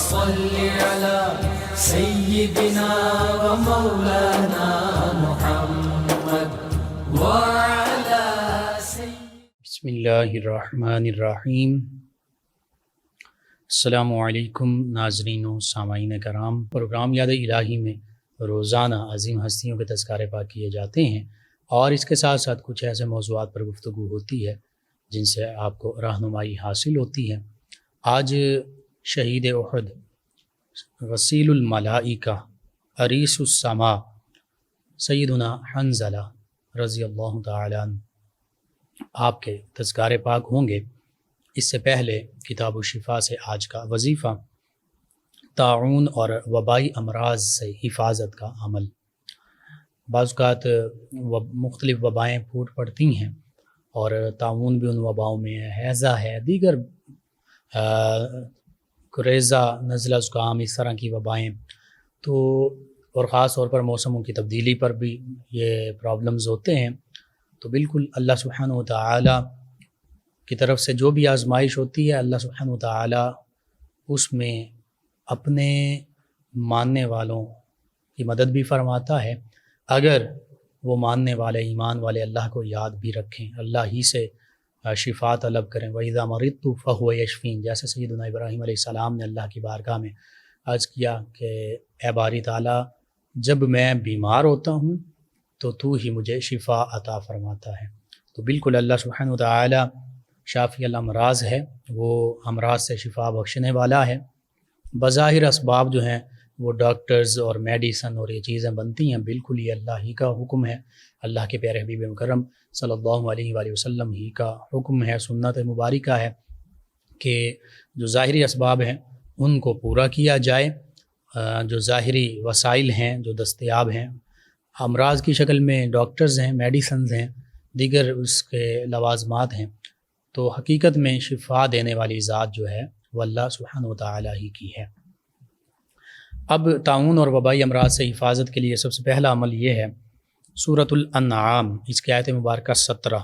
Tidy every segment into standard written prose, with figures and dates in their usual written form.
صل على سيدنا ومولانا محمد وعلى بسم اللہ الرحمن الرحیم۔ السلام علیکم ناظرین و سامعین کرام۔ پروگرام یاد الہی میں روزانہ عظیم ہستیوں کے تذکارے پاک کیے جاتے ہیں اور اس کے ساتھ ساتھ کچھ ایسے موضوعات پر گفتگو ہوتی ہے جن سے آپ کو رہنمائی حاصل ہوتی ہے۔ آج شہید احد، غسیل الملائکہ، عریس السماء، سیدنا حنظلہ رضی اللہ تعالی عنہ آپ کے تذکارے پاک ہوں گے۔ اس سے پہلے کتاب الشفا سے آج کا وظیفہ، طاعون اور وبائی امراض سے حفاظت کا عمل۔ بعض اوقات مختلف وبائیں پھوٹ پڑتی ہیں اور طاعون بھی ان وباؤں میں ہے، ہیضہ ہے، دیگر گریزہ، نزلہ زکام، اس طرح کی وبائیں تو، اور خاص طور پر موسموں کی تبدیلی پر بھی یہ پرابلمز ہوتے ہیں۔ تو بالکل اللہ سبحانہ و تعالی کی طرف سے جو بھی آزمائش ہوتی ہے، اللہ سبحانہ و تعالی اس میں اپنے ماننے والوں کی مدد بھی فرماتا ہے، اگر وہ ماننے والے، ایمان والے اللہ کو یاد بھی رکھیں، اللہ ہی سے شفا طلب کریں۔ وَإِذَا مَرِضْتُ فَهُوَ يَشْفِينِ، جیسے سیدنا ابراہیم علیہ السلام نے اللہ کی بارگاہ میں عرض کیا کہ اے باری تعالیٰ، جب میں بیمار ہوتا ہوں تو ہی مجھے شفا عطا فرماتا ہے۔ تو بالکل اللہ سبحانہ وتعالی شافی الامراض ہے، وہ امراض سے شفا بخشنے والا ہے۔ بظاہر اسباب جو ہیں وہ ڈاکٹرز اور میڈیسن اور یہ چیزیں بنتی ہیں، بالکل یہ اللہ ہی کا حکم ہے، اللہ کے پیارے حبیب مکرم صلی اللہ علیہ وآلہ وسلم ہی کا حکم ہے، سنت مبارکہ ہے کہ جو ظاہری اسباب ہیں ان کو پورا کیا جائے، جو ظاہری وسائل ہیں جو دستیاب ہیں امراض کی شکل میں، ڈاکٹرز ہیں، میڈیسنز ہیں، دیگر اس کے لوازمات ہیں، تو حقیقت میں شفا دینے والی ذات جو ہے وہ اللہ سبحانہ وتعالی ہی کی ہے۔ اب طاعون اور وبائی امراض سے حفاظت کے لیے سب سے پہلا عمل یہ ہے، سورۃ الانعام، اس کی آیت مبارکہ 17،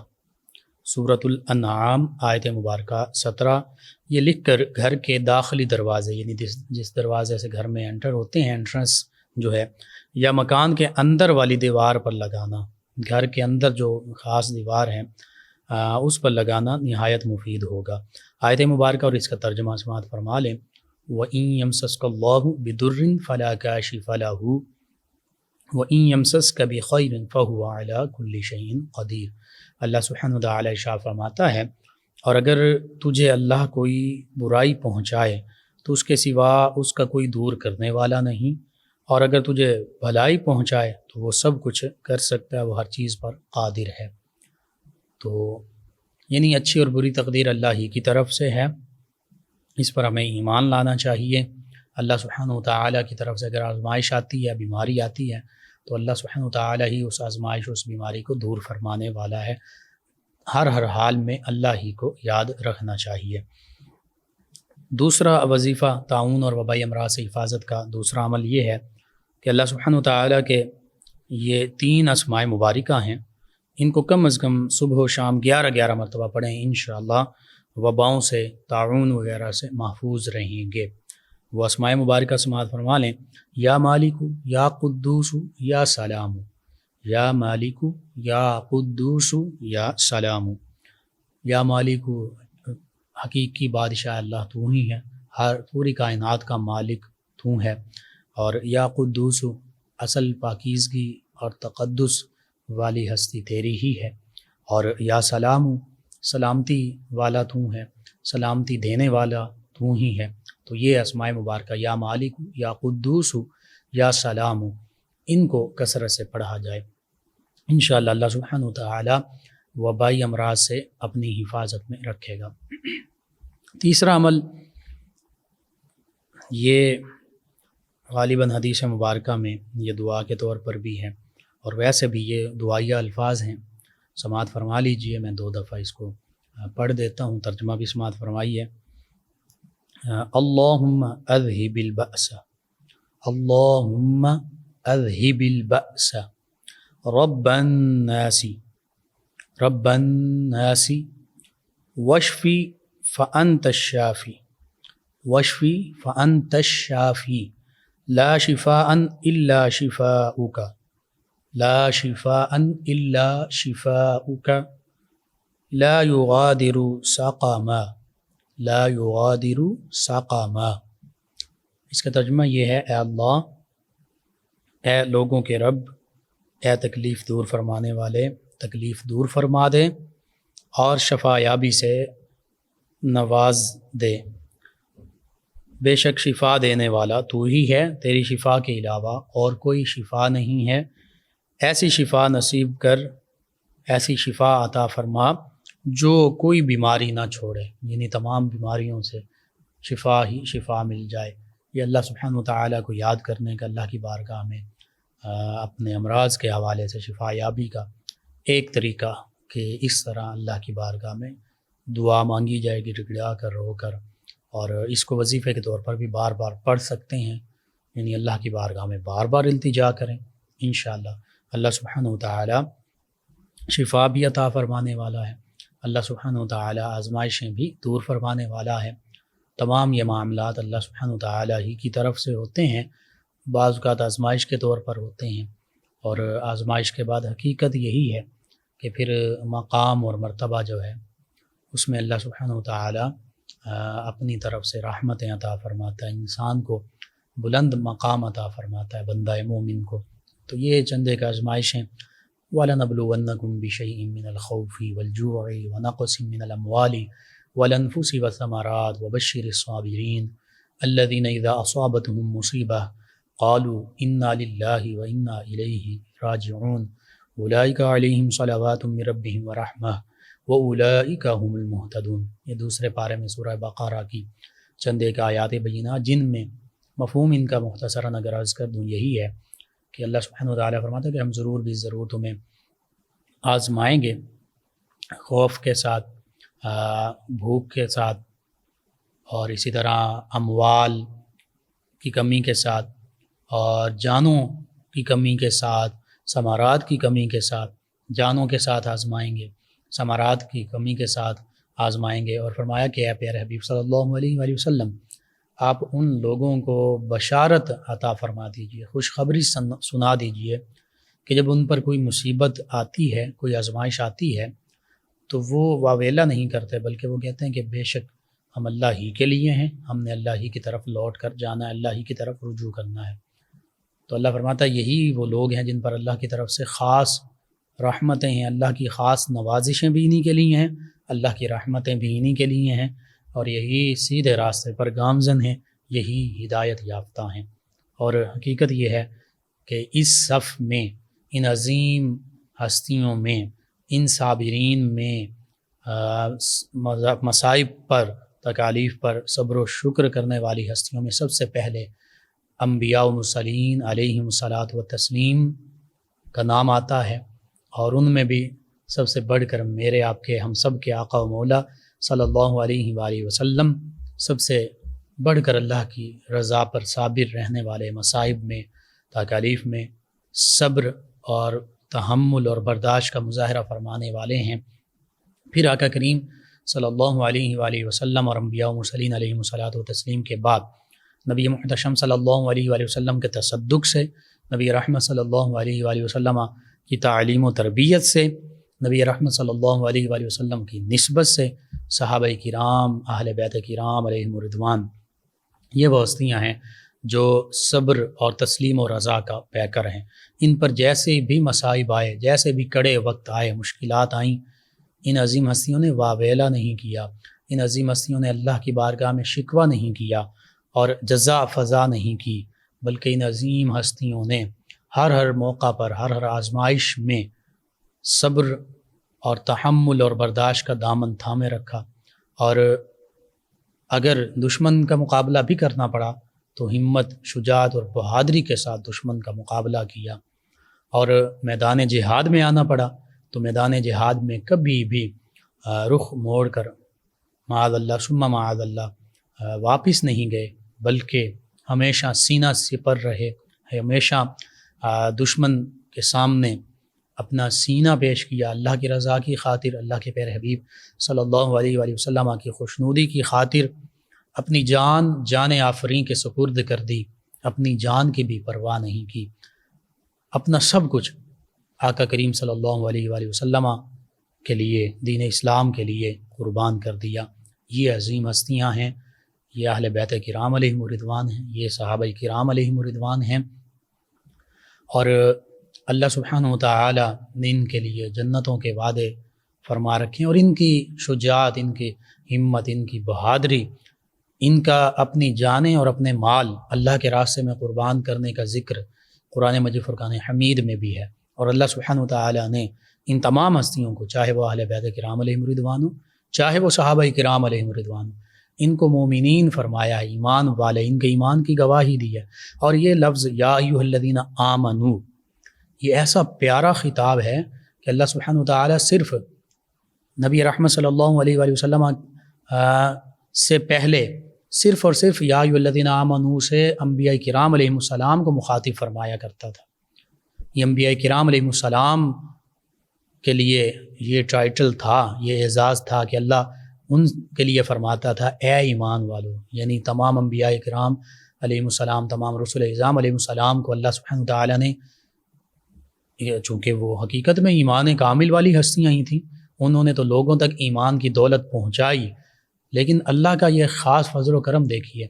سورۃ الانعام آیت مبارکہ 17، یہ لکھ کر گھر کے داخلی دروازے، یعنی جس دروازے سے گھر میں انٹر ہوتے ہیں، انٹرنس جو ہے، یا مکان کے اندر والی دیوار پر لگانا، گھر کے اندر جو خاص دیوار ہے اس پر لگانا نہایت مفید ہوگا۔ آیت مبارکہ اور اس کا ترجمہ سماعت فرما لیں۔ وَإِن يَمْسَسْكَ اللَّهُ بِضُرٍّ فَلَا كَاشِفَ لَهُ وَإِن يَمْسَسْكَ بِخَيْرٍ فَهُوَ عَلَى كُلِّ شَيْءٍ قَدِيرٌ۔ اللہ سبحانہ وتعالی ارشاد فرماتا ہے، اور اگر تجھے اللہ کوئی برائی پہنچائے تو اس کے سوا اس کا کوئی دور کرنے والا نہیں، اور اگر تجھے بھلائی پہنچائے تو وہ سب کچھ کر سکتا ہے، وہ ہر چیز پر قادر ہے۔ تو یعنی اچھی اور بری تقدیر اللہ ہی کی طرف سے ہے، اس پر ہمیں ایمان لانا چاہیے۔ اللہ سبحانہ وتعالی کی طرف سے اگر آزمائش آتی ہے، بیماری آتی ہے، تو اللہ سبحانہ وتعالی ہی اس آزمائش، اس بیماری کو دور فرمانے والا ہے۔ ہر حال میں اللہ ہی کو یاد رکھنا چاہیے۔ دوسرا وظیفہ طاعون اور وبائی امراض سے حفاظت کا دوسرا عمل یہ ہے کہ اللہ سبحانہ وتعالی کے یہ 3 اسماء مبارکہ ہیں، ان کو کم از کم صبح و شام 11 مرتبہ پڑھیں، انشاءاللہ وباؤں سے، طاعون وغیرہ سے محفوظ رہیں گے۔ وہ اسماء مبارکہ سماعت فرما لیں۔ یا مالک، یا قدوس، یا سلام، یا مالک، یا قدوس، یا سلام۔ یا مالک، حقیقی بادشاہ اللہ تو ہی ہے، ہر پوری کائنات کا مالک تو ہے، اور یا قدوس، اصل پاکیزگی اور تقدس والی ہستی تیری ہی ہے، اور یا سلام، سلامتی والا تو ہے، سلامتی دینے والا تو ہی ہے۔ تو یہ اسماء مبارکہ یا مالک، یا قدوس، یا سلام، ان کو کثرت سے پڑھا جائے، انشاءاللہ اللہ سبحانہ وتعالی وبائی امراض سے اپنی حفاظت میں رکھے گا۔ تیسرا عمل یہ غالباً حدیث مبارکہ میں یہ دعا کے طور پر بھی ہے، اور ویسے بھی یہ دعائیہ الفاظ ہیں، سماعت فرما لیجئے۔ میں 2 دفعہ اس کو پڑھ دیتا ہوں، ترجمہ بھی سماعت فرمائیے۔ اللہم اذہب البأس، اللہم اذہب البأس، رب الناس، رب الناس، واشفی فأنت الشافی، وشفی فأنت الشافی لا شفاء الا شفاؤک لا شفاء الا شفاؤک لا یغادر سقما لا یغادر سقما۔ اس کا ترجمہ یہ ہے، اے اللہ، اے لوگوں کے رب، اے تکلیف دور فرمانے والے، تکلیف دور فرما دے اور شفا یابی سے نواز دے۔ بے شک شفا دینے والا تو ہی ہے، تیری شفا کے علاوہ اور کوئی شفا نہیں ہے۔ ایسی شفا نصیب کر، ایسی شفا عطا فرما جو کوئی بیماری نہ چھوڑے، یعنی تمام بیماریوں سے شفا ہی شفا مل جائے۔ یہ اللہ سبحانہ وتعالیٰ کو یاد کرنے کا، اللہ کی بارگاہ میں اپنے امراض کے حوالے سے شفا یابی کا ایک طریقہ کہ اس طرح اللہ کی بارگاہ میں دعا مانگی جائے گی گڑگڑا کر، رو کر، اور اس کو وظیفے کے طور پر بھی بار بار پڑھ سکتے ہیں، یعنی اللہ کی بارگاہ میں بار بار التجا کریں، انشاءاللہ اللہ سبحانہ وتعالیٰ شفا بھی عطا فرمانے والا ہے۔ اللہ سبحانہ وتعالیٰ آزمائشیں بھی دور فرمانے والا ہے۔ تمام یہ معاملات اللہ سبحانہ وتعالیٰ ہی کی طرف سے ہوتے ہیں، بعض اوقات آزمائش کے طور پر ہوتے ہیں، اور آزمائش کے بعد حقیقت یہی ہے کہ پھر مقام اور مرتبہ جو ہے اس میں اللہ سبحانہ وتعالیٰ اپنی طرف سے رحمتیں عطا فرماتا ہے، انسان کو بلند مقام عطا فرماتا ہے، بندہ مومن کو۔ تو یہ چند ایک آزمائشیں، وَلَنَبْلُوَنَّكُمْ بِشَيْءٍ مِّنَ الْخَوْفِ وَالْجُوعِ وَنَقْصٍ مِّنَ الْأَمْوَالِ وَالْأَنفُسِ وَالثَّمَرَاتِ وَبَشِّرِ الصَّابِرِينَ الَّذِينَ إِذَا أَصَابَتْهُمْ مُصِيبَةٌ قَالُوا إِنَّا لِلَّهِ وَإِنَّا إِلَيْهِ رَاجِعُونَ أُولَٰئِكَ عَلَيْهِمْ صَلَوَاتٌ مِّن رَّبِّهِمْ وَرَحْمَةٌ وَأُولَٰئِكَ هُمُ الْمُهْتَدُونَ۔ یہ دوسرے پارے میں سورہ بقرہ کی چند ایک آیات بینات، جن میں مفہوم ان کا مختصراً اگر عرض کر دوں یہی ہے کہ اللہ سبحانہ وتعالیٰ فرماتا ہے کہ ہم ضرور بھی ضرور تمہیں آزمائیں گے، خوف کے ساتھ، بھوک کے ساتھ، اور اسی طرح اموال کی کمی کے ساتھ، اور جانوں کی کمی کے ساتھ، ثمرات کی کمی کے ساتھ، جانوں کے ساتھ آزمائیں گے، ثمرات کی کمی کے ساتھ آزمائیں گے۔ اور فرمایا کہ اے پیارے حبیب صلی اللہ علیہ وآلہ وسلم، آپ ان لوگوں کو بشارت عطا فرما دیجئے، خوشخبری سنا دیجئے کہ جب ان پر کوئی مصیبت آتی ہے، کوئی آزمائش آتی ہے، تو وہ واویلا نہیں کرتے، بلکہ وہ کہتے ہیں کہ بے شک ہم اللہ ہی کے لیے ہیں، ہم نے اللہ ہی کی طرف لوٹ کر جانا ہے، اللہ ہی کی طرف رجوع کرنا ہے۔ تو اللہ فرماتا ہے یہی وہ لوگ ہیں جن پر اللہ کی طرف سے خاص رحمتیں ہیں، اللہ کی خاص نوازشیں بھی انہی کے لیے ہیں، اللہ کی رحمتیں بھی انہی کے لیے ہیں، اور یہی سیدھے راستے پر گامزن ہیں، یہی ہدایت یافتہ ہیں۔ اور حقیقت یہ ہے کہ اس صف میں، ان عظیم ہستیوں میں، ان صابرین میں، مصائب پر، تکالیف پر صبر و شکر کرنے والی ہستیوں میں سب سے پہلے انبیاء و مرسلین علیہم الصلاۃ والتسلیم کا نام آتا ہے، اور ان میں بھی سب سے بڑھ کر میرے آپ کے، ہم سب کے آقا و مولا صلی اللہ علیہ وآلہ وسلم سب سے بڑھ کر اللہ کی رضا پر صابر رہنے والے، مصائب میں، تکالیف میں صبر اور تحمل اور برداشت کا مظاہرہ فرمانے والے ہیں۔ پھر آقا کریم صلی اللہ علیہ وآلہ وسلم اور انبیاء و مرسلین علیہم الصلاۃ والتسلیم کے بعد نبی محتشم صلی اللہ علیہ وآلہ وسلم کے تصدق سے، نبی رحمت صلی اللہ علیہ وآلہ وسلم کی تعلیم و تربیت سے، نبی رحمت صلی اللہ علیہ وآلہ وسلم کی نسبت سے، صحابہ کرام، اہل بیت کرام علیہم الرضوان، یہ وہ ہستیاں ہیں جو صبر اور تسلیم و رضا کا پیکر ہیں۔ ان پر جیسے بھی مصائب آئے، جیسے بھی کڑے وقت آئے، مشکلات آئیں، ان عظیم ہستیوں نے واویلا نہیں کیا، ان عظیم ہستیوں نے اللہ کی بارگاہ میں شکوہ نہیں کیا اور جزا فضا نہیں کی، بلکہ ان عظیم ہستیوں نے ہر موقع پر، ہر آزمائش میں صبر اور تحمل اور برداشت کا دامن تھامے رکھا، اور اگر دشمن کا مقابلہ بھی کرنا پڑا تو ہمت، شجاعت اور بہادری کے ساتھ دشمن کا مقابلہ کیا، اور میدان جہاد میں آنا پڑا تو میدان جہاد میں کبھی بھی رخ موڑ کر معاذ اللہ ثم معاذ اللہ واپس نہیں گئے، بلکہ ہمیشہ سینہ سپر رہے، ہمیشہ دشمن کے سامنے اپنا سینہ پیش کیا، اللہ کی رضا کی خاطر، اللہ کے پیارے حبیب صلی اللہ علیہ وآلہ وسلم کی خوشنودی کی خاطر اپنی جان آفرین کے سپرد کر دی، اپنی جان کی بھی پرواہ نہیں کی، اپنا سب کچھ آقا کریم صلی اللہ علیہ وآلہ وسلم کے لیے، دین اسلام کے لیے قربان کر دیا۔ یہ عظیم ہستیاں ہیں، یہ اہل بیت کرام علیہم الرضوان ہیں، یہ صحابہ کرام علیہم الرضوان ہیں، اور اللہ سبحانہ و تعالی نے ان کے لیے جنتوں کے وعدے فرما رکھے ہیں، اور ان کی شجاعت، ان کی ہمت، ان کی بہادری، ان کا اپنی جانیں اور اپنے مال اللہ کے راستے میں قربان کرنے کا ذکر قرآن مجید فرقان حمید میں بھی ہے۔ اور اللہ سبحانہ و تعالی نے ان تمام ہستیوں کو، چاہے وہ اہل بیت کرام علیہم الرضوان ہو، چاہے وہ صحابہ کرام علیہم الرضوان ہو، ان کو مومنین فرمایا ہے، ایمان والے، ان کے ایمان کی گواہی دی ہے۔ اور یہ لفظ یا ایھا الذین آمنو، یہ ایسا پیارا خطاب ہے کہ اللہ سبحانہ و تعالی صرف نبی رحمت صلی اللہ علیہ وآلہ وسلم سے پہلے صرف اور صرف یا ایھا الذین آمنو سے انبیاء کرام علیہم السلام کو مخاطب فرمایا کرتا تھا۔ یہ انبیاء کرام علیہم السلام کے لیے یہ ٹائٹل تھا، یہ اعزاز تھا کہ اللہ ان کے لیے فرماتا تھا اے ایمان والو، یعنی تمام انبیاء کرام علیہم السلام، تمام رسول اعظام علیہم السلام کو اللہ سبحانہ وتعالی نے، چونکہ وہ حقیقت میں ایمان کامل والی ہستیاں ہی تھیں، انہوں نے تو لوگوں تک ایمان کی دولت پہنچائی، لیکن اللہ کا یہ خاص فضل و کرم دیکھیے،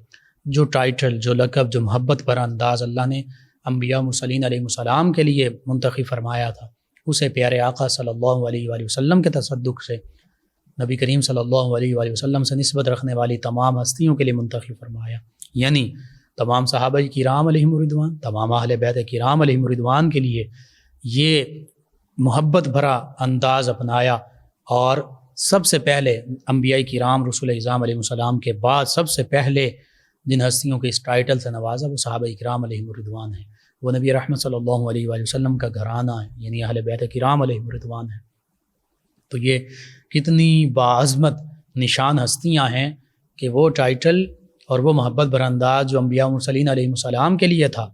جو ٹائٹل، جو لقب، جو محبت پر انداز اللہ نے انبیاء مرسلین علیہ السلام کے لیے منتخب فرمایا تھا، اسے پیارے آقا صلی اللہ علیہ وآلہ وسلم کے تصدق سے، نبی کریم صلی اللہ علیہ وآلہ وسلم سے نسبت رکھنے والی تمام ہستیوں کے لیے منتخب فرمایا، یعنی تمام صحابہ کرام علیہم الرضوان، تمام اہل بیت کرام علیہم الرضوان کے لیے یہ محبت بھرا انداز اپنایا، اور سب سے پہلے انبیاء کرام رسول اعظام علیہ السلام کے بعد سب سے پہلے جن ہستیوں کے اس ٹائٹل سے نوازا وہ صحابہ کرام علیہم الرضوان ہیں، وہ نبی رحمت صلی اللہ علیہ وآلہ وسلم کا گھرانہ ہے، یعنی اہل بیت کرام علیہم الرضوان ہے۔ تو یہ کتنی باعظمت نشان ہستیاں ہیں کہ وہ ٹائٹل اور وہ محبت بھرا انداز جو انبیاء مرسلین علیہ السلام کے لیے تھا،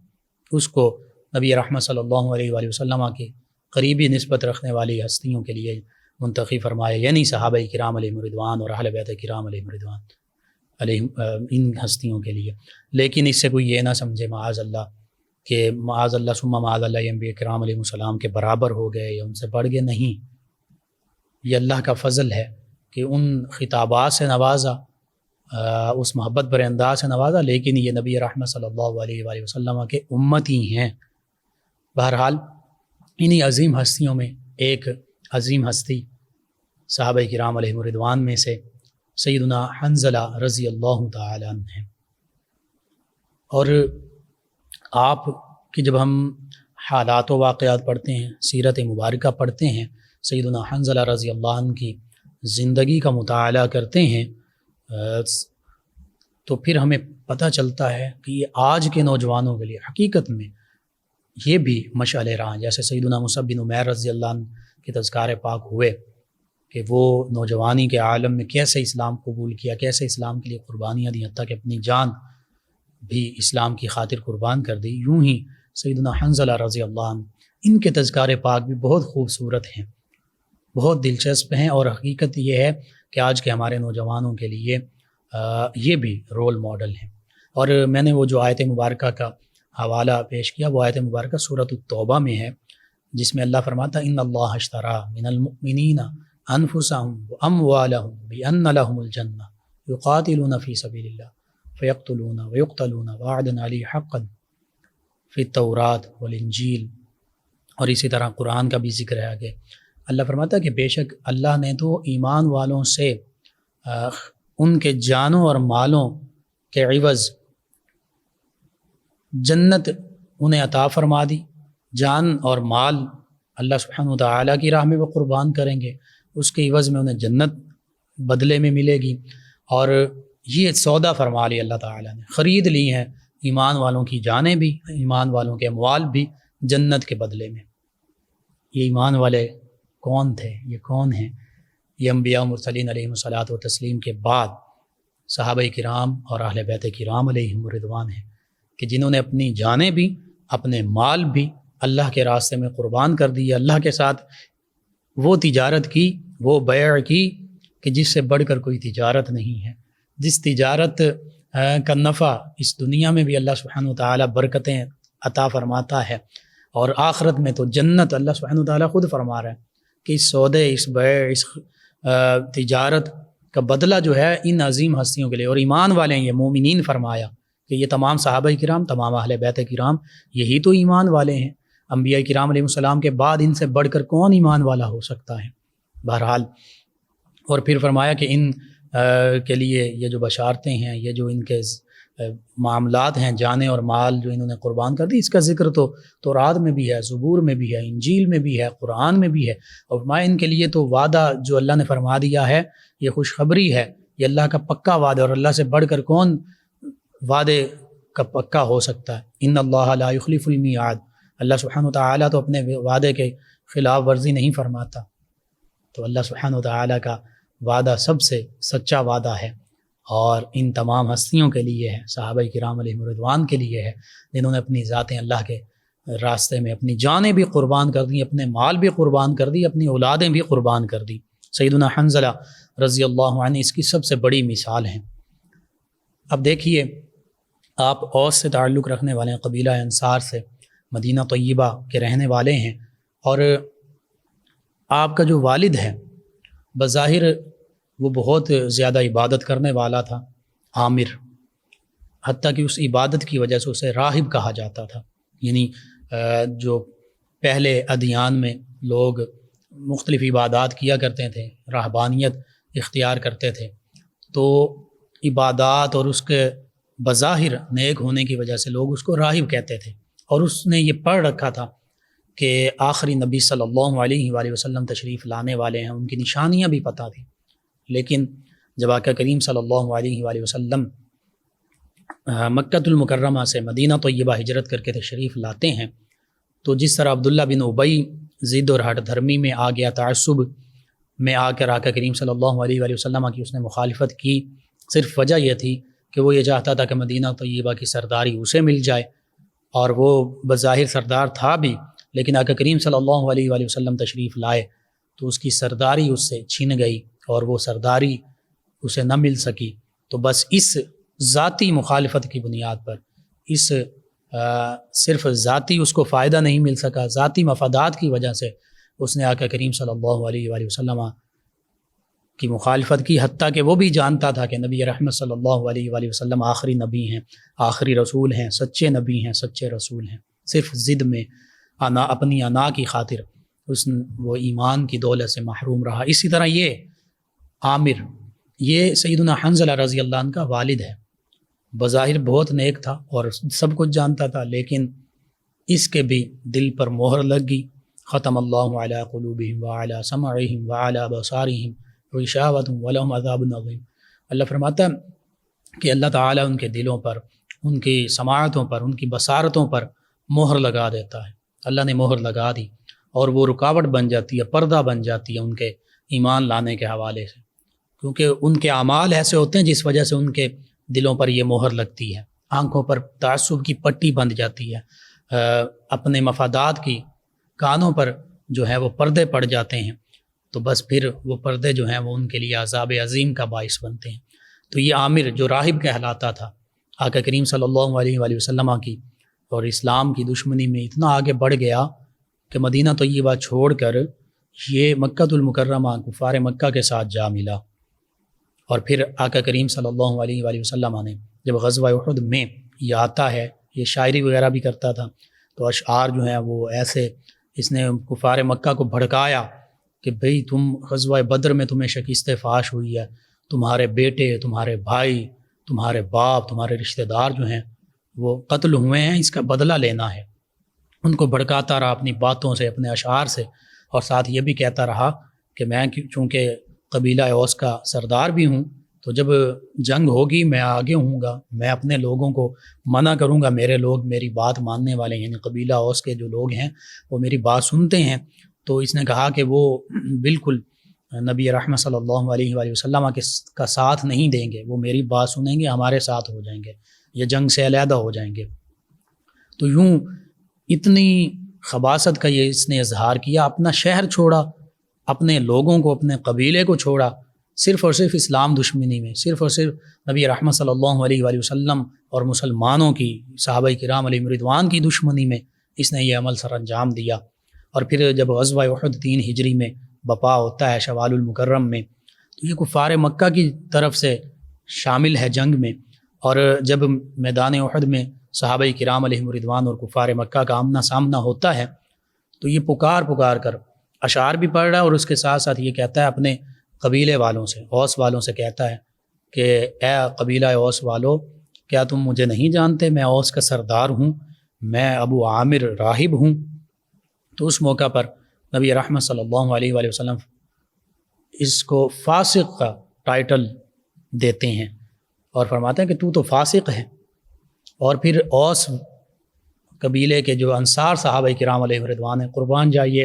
اس کو نبی رحمت صلی اللہ علیہ وآلہ وسلم کے قریبی نسبت رکھنے والی ہستیوں کے لیے منتخب فرمایا، یعنی صحابہ کرام علیہم الرضوان اور اہل بیت کرام علیہم الرضوان ان ہستیوں کے لیے۔ لیکن اس سے کوئی یہ نہ سمجھے معاذ اللہ کہ معاذ اللہ ثم معاذ اللہ یہ انبیاء کرام علیہ السلام کے برابر ہو گئے یا ان سے بڑھ گئے، نہیں، یہ اللہ کا فضل ہے کہ ان خطابات سے نوازا، اس محبت بھرے انداز سے نوازا، لیکن یہ نبی رحمت صلی اللہ علیہ وآلہ وسلم کے امتی ہیں۔ بہرحال انہی عظیم ہستیوں میں ایک عظیم ہستی صحابہ کرام علیہم الرضوان میں سے سیدنا حنظلہ رضی اللہ تعالی عنہ ہیں۔ اور آپ کی جب ہم حالات و واقعات پڑھتے ہیں، سیرت مبارکہ پڑھتے ہیں، سیدنا حنظلہ رضی اللہ عنہ کی زندگی کا مطالعہ کرتے ہیں، تو پھر ہمیں پتہ چلتا ہے کہ یہ آج کے نوجوانوں کے لیے حقیقت میں یہ بھی مشعل راہ، جیسے سیدنا مصعب بن عمیر رضی اللہ عنہ کے تذکار پاک ہوئے کہ وہ نوجوانی کے عالم میں کیسے اسلام قبول کیا، کیسے اسلام کے لیے قربانیاں دی، حتیٰ کہ اپنی جان بھی اسلام کی خاطر قربان کر دی، یوں ہی سیدنا حنظلہ رضی اللہ عنہ، ان کے تذکار پاک بھی بہت خوبصورت ہیں، بہت دلچسپ ہیں، اور حقیقت یہ ہے کہ آج کے ہمارے نوجوانوں کے لیے یہ بھی رول ماڈل ہیں۔ اور میں نے وہ جو آیت مبارکہ کا حوالہ پیش کیا، وہ آیت مبارکہ سورۃ التوبہ میں ہے، جس میں اللہ فرماتا ان اللہ اشتری من المؤمنین انفسهم واموالهم بان لهم الجنہ یقاتلون فی سبیل اللہ فیقتلون ویقتلون وعدا علی حقا فی التوراۃ والانجیل، اور اسی طرح قرآن کا بھی ذکر ہے آگے۔ اللہ فرماتا ہے کہ بے شک اللہ نے تو ایمان والوں سے ان کے جانوں اور مالوں کے عوض جنت انہیں عطا فرما دی، جان اور مال اللہ سبحانہ وتعالیٰ کی راہ میں وہ قربان کریں گے، اس کے عوض میں انہیں جنت بدلے میں ملے گی، اور یہ سودا فرما لی اللہ تعالیٰ نے، خرید لی ہیں ایمان والوں کی جانیں بھی، ایمان والوں کے اموال بھی جنت کے بدلے میں۔ یہ ایمان والے کون تھے؟ یہ کون ہیں؟ یہ انبیاء مرسلین علیہم الصلاۃ والتسلیم کے بعد صحابہ کرام اور اہل بیت کرام علیہم الرضوان ہیں، کہ جنہوں نے اپنی جانیں بھی، اپنے مال بھی اللہ کے راستے میں قربان کر دی، اللہ کے ساتھ وہ تجارت کی، وہ بیع کی کہ جس سے بڑھ کر کوئی تجارت نہیں ہے، جس تجارت کا نفع اس دنیا میں بھی اللہ سبحانہ و تعالیٰ برکتیں عطا فرماتا ہے، اور آخرت میں تو جنت اللہ سبحانہ و تعالیٰ خود فرما رہا ہے کہ اس سودے، اس بیع، اس تجارت کا بدلہ جو ہے ان عظیم ہستیوں کے لیے، اور ایمان والے ہیں، یہ مومنین فرمایا کہ یہ تمام صحابہ کرام، تمام اہل بیت کرام، یہی تو ایمان والے ہیں۔ انبیاء کرام علیہ السلام کے بعد ان سے بڑھ کر کون ایمان والا ہو سکتا ہے؟ بہرحال، اور پھر فرمایا کہ ان کے لیے یہ جو بشارتیں ہیں، یہ جو ان کے معاملات ہیں، جانیں اور مال جو انہوں نے قربان کر دی، اس کا ذکر تو تورات میں بھی ہے، زبور میں بھی ہے، انجیل میں بھی ہے، قرآن میں بھی ہے، اور فرمایا ان کے لیے تو وعدہ جو اللہ نے فرما دیا ہے یہ خوشخبری ہے، یہ اللہ کا پکا وعدہ، اور اللہ سے بڑھ کر کون وعدے کا پکا ہو سکتا ہے؟ ان اللہ لا یخلف المیعاد، اللہ سبحانہ و تعالیٰ تو اپنے وعدے کے خلاف ورزی نہیں فرماتا، تو اللہ سبحانہ و تعالیٰ کا وعدہ سب سے سچا وعدہ ہے، اور ان تمام ہستیوں کے لیے ہے، صحابہ کرام علیہم رضوان کے لیے ہے، جنہوں نے اپنی ذاتیں اللہ کے راستے میں، اپنی جانیں بھی قربان کر دیں، اپنے مال بھی قربان کر دی، اپنی اولادیں بھی قربان کر دی۔ سیدنا حنظلہ رضی اللہ عنہ اس کی سب سے بڑی مثال ہیں۔ اب دیکھیے، آپ اوس سے تعلق رکھنے والے ہیں، قبیلہ انصار سے، مدینہ طیبہ کے رہنے والے ہیں، اور آپ کا جو والد ہے بظاہر وہ بہت زیادہ عبادت کرنے والا تھا، عامر، حتیٰ کہ اس عبادت کی وجہ سے اسے راہب کہا جاتا تھا، یعنی جو پہلے ادیان میں لوگ مختلف عبادات کیا کرتے تھے، راہبانیت اختیار کرتے تھے، تو عبادات اور اس کے بظاہر نیک ہونے کی وجہ سے لوگ اس کو راہب کہتے تھے، اور اس نے یہ پڑھ رکھا تھا کہ آخری نبی صلی اللہ علیہ وآلہ وسلم تشریف لانے والے ہیں، ان کی نشانیاں بھی پتہ تھیں۔ لیکن جب آقا کریم صلی اللہ علیہ وآلہ وسلم مکہ المکرمہ سے مدینہ طیبہ ہجرت کر کے تشریف لاتے ہیں، تو جس طرح عبداللہ بن ابی ضد اور ہٹ دھرمی میں آ گیا، تعصب میں آ کر آقا کریم صلی اللہ علیہ وآلہ وسلم کی اس نے مخالفت کی، صرف وجہ یہ تھی کہ وہ یہ چاہتا تھا کہ مدینہ طیبہ کی سرداری اسے مل جائے، اور وہ بظاہر سردار تھا بھی، لیکن آقا کریم صلی اللہ علیہ وآلہ وسلم تشریف لائے تو اس کی سرداری اس سے چھن گئی، اور وہ سرداری اسے نہ مل سکی۔ تو بس اس ذاتی مخالفت کی بنیاد پر، اس صرف ذاتی اس کو فائدہ نہیں مل سکا، ذاتی مفادات کی وجہ سے اس نے آقا کریم صلی اللہ علیہ وآلہ وسلم کی مخالفت کی، حتیٰ کہ وہ بھی جانتا تھا کہ نبی رحمت صلی اللہ علیہ وآلہ وسلم آخری نبی ہیں، آخری رسول ہیں، سچے نبی ہیں، سچے رسول ہیں، صرف ضد میں اپنی انا کی خاطر وہ ایمان کی دولت سے محروم رہا۔ اسی طرح یہ عامر، یہ سیدنا حنظلہ رضی اللہ عنہ کا والد ہے، بظاہر بہت نیک تھا اور سب کچھ جانتا تھا، لیکن اس کے بھی دل پر مہر لگ گئی۔ ختم اللہ علی قلوبہم وعلی سمعہم وعلی بصارہم غشاوۃ ولہم عذاب عظیم۔ اللہ فرماتا ہے کہ اللہ تعالیٰ ان کے دلوں پر، ان کی سماعتوں پر، ان کی بصارتوں پر مہر لگا دیتا ہے۔ اللہ نے مہر لگا دی، اور وہ رکاوٹ بن جاتی ہے، پردہ بن جاتی ہے ان کے ایمان لانے کے حوالے سے، کیونکہ ان کے اعمال ایسے ہوتے ہیں جس وجہ سے ان کے دلوں پر یہ مہر لگتی ہے، آنکھوں پر تعصب کی پٹی بندھ جاتی ہے، اپنے مفادات کی کانوں پر جو ہے وہ پردے پڑ جاتے ہیں، تو بس پھر وہ پردے جو ہیں وہ ان کے لیے عذاب عظیم کا باعث بنتے ہیں۔ تو یہ عامر جو راہب کہلاتا تھا، آقا کریم صلی اللہ علیہ وآلہ وسلم کی اور اسلام کی دشمنی میں اتنا آگے بڑھ گیا کہ مدینہ طیبہ چھوڑ کر یہ مکہ المکرمہ کفار مکہ کے ساتھ جا ملا، اور پھر آقا کریم صلی اللہ علیہ وآلہ وسلم نے جب غزوہ احد میں یہ آتا ہے، یہ شاعری وغیرہ بھی کرتا تھا، تو اشعار جو ہیں وہ ایسے اس نے کفار مکہ کو بھڑکایا کہ بھئی تم غزوہ بدر میں تمہیں شکست فاش ہوئی ہے، تمہارے بیٹے، تمہارے بھائی، تمہارے باپ، تمہارے رشتہ دار جو ہیں وہ قتل ہوئے ہیں، اس کا بدلہ لینا ہے۔ ان کو بھڑکاتا رہا اپنی باتوں سے، اپنے اشعار سے، اور ساتھ یہ بھی کہتا رہا کہ میں چونکہ قبیلہ اوس کا سردار بھی ہوں، تو جب جنگ ہوگی میں آگے ہوں گا، میں اپنے لوگوں کو منع کروں گا، میرے لوگ میری بات ماننے والے ہیں، یعنی قبیلہ اوس کے جو لوگ ہیں وہ میری بات سنتے ہیں۔ تو اس نے کہا کہ وہ بالکل نبی رحمت صلی اللہ علیہ وآلہ وسلم کا ساتھ نہیں دیں گے، وہ میری بات سنیں گے، ہمارے ساتھ ہو جائیں گے، یہ جنگ سے علیحدہ ہو جائیں گے۔ تو یوں اتنی خباثت کا یہ اس نے اظہار کیا، اپنا شہر چھوڑا، اپنے لوگوں کو، اپنے قبیلے کو چھوڑا، صرف اور صرف اسلام دشمنی میں، صرف اور صرف نبی رحمت صلی اللہ علیہ وآلہ وسلم اور مسلمانوں کی، صحابہ کرام علیہم رضوان کی دشمنی میں اس نے یہ عمل سر انجام دیا۔ اور پھر جب غزوہ احد 3 ہجری میں بپا ہوتا ہے شوال المکرم میں، تو یہ کفار مکہ کی طرف سے شامل ہے جنگ میں، اور جب میدان احد میں صحابہ کرام علیہم رضوان اور کفار مکہ کا آمنا سامنا ہوتا ہے، تو یہ پکار کر اشعار بھی پڑھ رہا ہے، اور اس کے ساتھ ساتھ یہ کہتا ہے اپنے قبیلے والوں سے، اوس والوں سے کہتا ہے کہ اے قبیلہ اوس والو، کیا تم مجھے نہیں جانتے؟ میں اوس کا سردار ہوں، میں ابو عامر راہب ہوں۔ تو اس موقع پر نبی رحمت صلی اللہ علیہ وآلہ وسلم اس کو فاسق کا ٹائٹل دیتے ہیں اور فرماتے ہیں کہ تو فاسق ہے۔ اور پھر اوس قبیلے کے جو انصار صحابہ کرام علیہ رضوان ہیں، قربان جائیے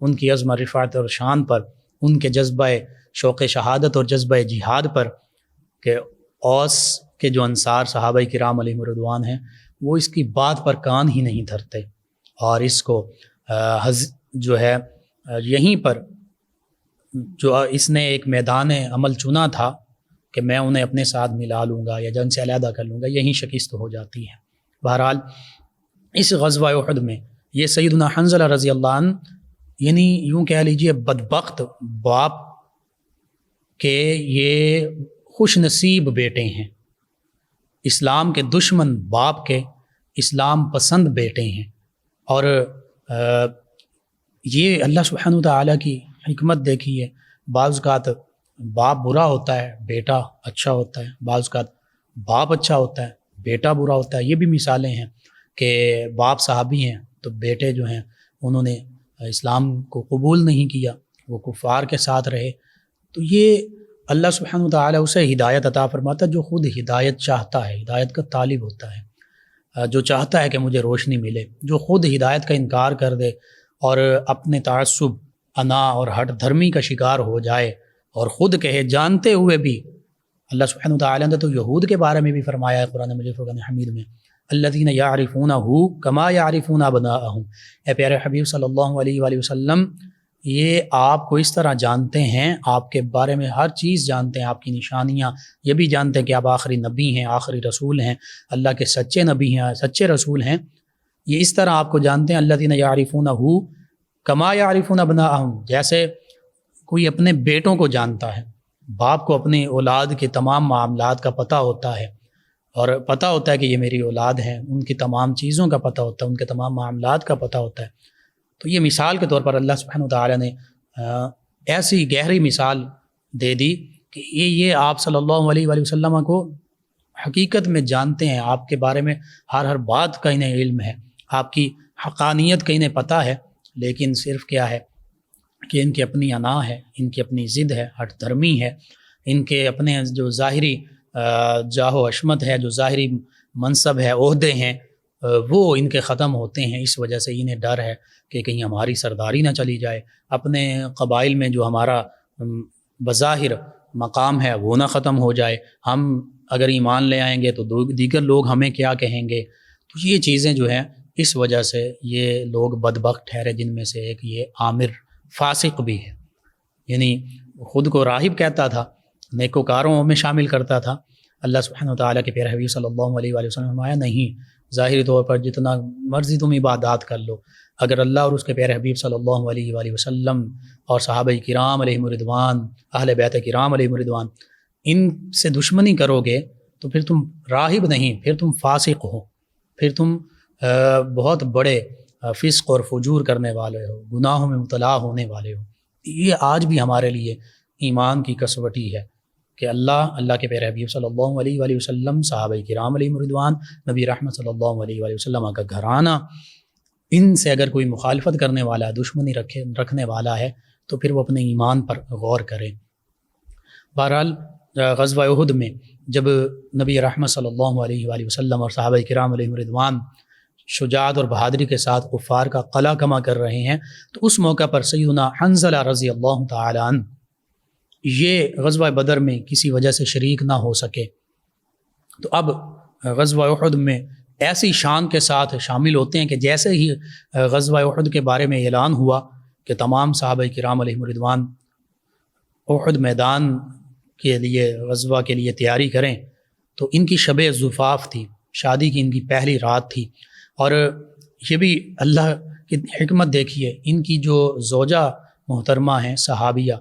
ان کی عظم رفعت اور شان پر، ان کے جذبہ شوق شہادت اور جذبہ جہاد پر، کہ اوس کے جو انصار صحابہ کرام علیہ رضوان ہیں وہ اس کی بات پر کان ہی نہیں دھرتے، اور اس کو جو ہے یہیں پر جو اس نے ایک میدان عمل چنا تھا کہ میں انہیں اپنے ساتھ ملا لوں گا یا جنگ سے علیحدہ کر لوں گا، یہیں شکست ہو جاتی ہے۔ بہرحال اس غزوہ احد میں یہ سیدنا حنظلہ رضی اللہ عنہ، یعنی یوں کہہ لیجئے بدبخت باپ کے یہ خوش نصیب بیٹے ہیں، اسلام کے دشمن باپ کے اسلام پسند بیٹے ہیں، اور یہ اللہ سبحانہ وتعالیٰ کی حکمت دیکھیے، بعض اوقات باپ برا ہوتا ہے بیٹا اچھا ہوتا ہے، بعض اوقات باپ اچھا ہوتا ہے بیٹا برا ہوتا ہے۔ یہ بھی مثالیں ہیں کہ باپ صحابی ہیں تو بیٹے جو ہیں انہوں نے اسلام کو قبول نہیں کیا، وہ کفار کے ساتھ رہے۔ تو یہ اللہ سبحانہ وتعالیٰ اسے ہدایت عطا فرماتا ہے جو خود ہدایت چاہتا ہے، ہدایت کا طالب ہوتا ہے، جو چاہتا ہے کہ مجھے روشنی ملے، جو خود ہدایت کا انکار کر دے اور اپنے تعصب، انا اور ہٹ دھرمی کا شکار ہو جائے اور خود کہے جانتے ہوئے بھی۔ اللہ سبحانہ وتعالیٰ نے تو یہود کے بارے میں بھی فرمایا ہے قرآن مجید فرقان حمید میں، الذین یعرفونہ کما یعرفون ابناءہم، اے پیارے حبیب صلی اللہ علیہ وآلہ وسلم، یہ آپ کو اس طرح جانتے ہیں، آپ کے بارے میں ہر چیز جانتے ہیں، آپ کی نشانیاں، یہ بھی جانتے ہیں کہ آپ آخری نبی ہیں، آخری رسول ہیں، اللہ کے سچے نبی ہیں، سچے رسول ہیں، یہ اس طرح آپ کو جانتے ہیں۔ الذین یعرفونہ کما یعرفون ابناءہم، جیسے کوئی اپنے بیٹوں کو جانتا ہے، باپ کو اپنی اولاد کے تمام معاملات کا پتہ ہوتا ہے، اور پتہ ہوتا ہے کہ یہ میری اولاد ہیں، ان کی تمام چیزوں کا پتہ ہوتا ہے، ان کے تمام معاملات کا پتہ ہوتا ہے۔ تو یہ مثال کے طور پر اللہ سبحانہ وتعالیٰ نے ایسی گہری مثال دے دی کہ یہ آپ صلی اللہ علیہ وآلہ وسلم کو حقیقت میں جانتے ہیں، آپ کے بارے میں ہر بات کا انہیں علم ہے، آپ کی حقانیت کا انہیں پتہ ہے، لیکن صرف کیا ہے کہ ان کی اپنی انا ہے، ان کی اپنی ضد ہے، ہٹ دھرمی ہے، ان کے اپنے جو ظاہری جاہ و عشمت ہے، جو ظاہری منصب ہے، عہدے ہیں، وہ ان کے ختم ہوتے ہیں، اس وجہ سے انہیں ڈر ہے کہ کہیں ہماری سرداری نہ چلی جائے، اپنے قبائل میں جو ہمارا بظاہر مقام ہے وہ نہ ختم ہو جائے، ہم اگر ایمان لے آئیں گے تو دیگر لوگ ہمیں کیا کہیں گے۔ تو یہ چیزیں جو ہیں اس وجہ سے یہ لوگ بدبخت ٹھہرے، جن میں سے ایک یہ عامر فاسق بھی ہے، یعنی خود کو راہب کہتا تھا، نیکوکاروں میں شامل کرتا تھا۔ اللہ سبحانہ وتعالیٰ کے پیارے حبیب صلی اللہ علیہ وآلہ وسلم فرمایا نہیں، ظاہری طور پر جتنا مرضی تم عبادات کر لو، اگر اللہ اور اس کے پیارے حبیب صلی اللہ علیہ وآلہ وسلم اور صحابہ کرام علیہم رضوان، اہل بیت کرام علیہم رضوان، ان سے دشمنی کرو گے تو پھر تم راہب نہیں، پھر تم فاسق ہو، پھر تم بہت بڑے فسق اور فجور کرنے والے ہو، گناہوں میں مبتلا ہونے والے ہو۔ یہ آج بھی ہمارے لیے ایمان کی کسوٹی ہے کہ اللہ کے پیارے حبیب صلی اللہ علیہ وآلہ وسلم، صحابہ کرام علیہم رضوان، نبی رحمت صلی اللہ علیہ وآلہ وسلم کا گھرانہ، ان سے اگر کوئی مخالفت کرنے والا ہے، دشمنی رکھنے والا ہے، تو پھر وہ اپنے ایمان پر غور کرے۔ بہرحال غزوہ احد میں جب نبی رحمت صلی اللہ علیہ وآلہ وسلم اور صحابہ کرام علیہم رضوان شجاعت اور بہادری کے ساتھ کفار کا قلع کما کر رہے ہیں، تو اس موقع پر سیدنا حنظلہ رضی اللہ تعالی عنہ یہ غزوہ بدر میں کسی وجہ سے شریک نہ ہو سکے، تو اب غزوہ احد میں ایسی شان کے ساتھ شامل ہوتے ہیں کہ جیسے ہی غزوہ احد کے بارے میں اعلان ہوا کہ تمام صحابہ کرام علیہم رضوان احد میدان کے لیے غزوہ کے لیے تیاری کریں تو ان کی شب زفاف تھی، شادی کی ان کی پہلی رات تھی، اور یہ بھی اللہ کی حکمت دیکھیے، ان کی جو زوجہ محترمہ ہیں صحابیہ